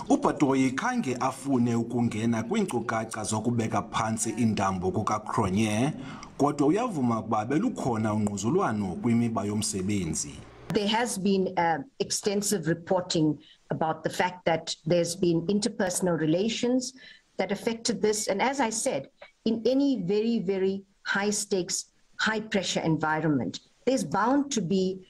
uBatohi khange afune ukungena kwiinkcukacha zokubeka phantsi indambo kukaCronje, kodwa uyavuma ukuba belukhona ungquzulwano kwimiba yomsebenzi. There has been extensive reporting about the fact that there's been interpersonal relations that affected this. And as I said, in any very, very high stakes, high pressure environment, there's bound to be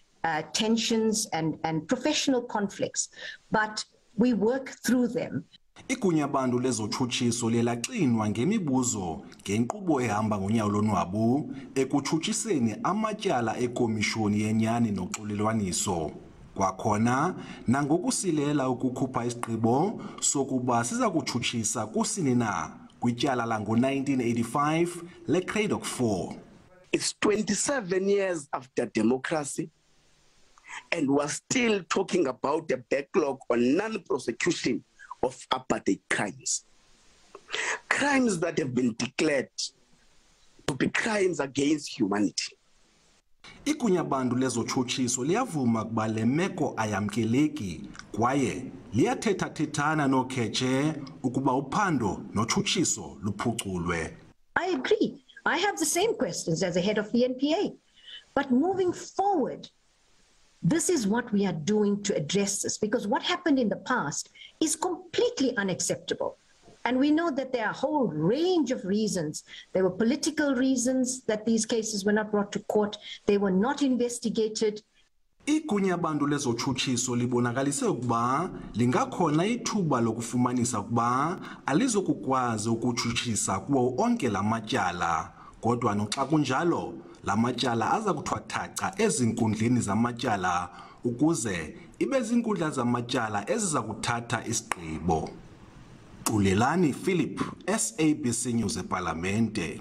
tensions and professional conflicts, but we work through them. Igunya-bantu lezotshutshiso lelaxinwa ngemibuzo ngenkqubo ehamba ngonyawo lonwabu ekutshutshiseni amatyala ekomishoni yenyani noxolelwaniso. Kwakhona nangokusilela ukukhupha isigqibo sokuba siza kutshutshisa kusini na kwityala lango-1985 leCraddock 4. It's 27 years after democracy, and we're still talking about the backlog on non-prosecution of apartheid crimes. Crimes that have been declared to be crimes against humanity. Igunya-bantu lezotshutshiso liyavuma ukuba le meko ayamkeleki kwaye liyathetha-thethana noKheche ukuba uphando notshutshiso luphuculwe. I agree. I have the same questions as the head of the NPA. But moving forward, this is what we are doing to address this, because what happened in the past is completely unacceptable. And we know that there are a whole range of reasons. There were political reasons that these cases were not brought to court. They were not investigated. Igunya-bantu lezotshutshiso libonakalise ukuba lingakhona ithuba lokufumanisa ukuba alizokukwazi ukutshutshisa kuwo onke la matyala. Kodwa noxa kunjalo, la matyala aza kuthwathaca ezinkundleni zamatyala ukuze ibe zinkundla zamatyala eziza kuthatha isigqibo. Xolelani Philip, SABC News ePalamente.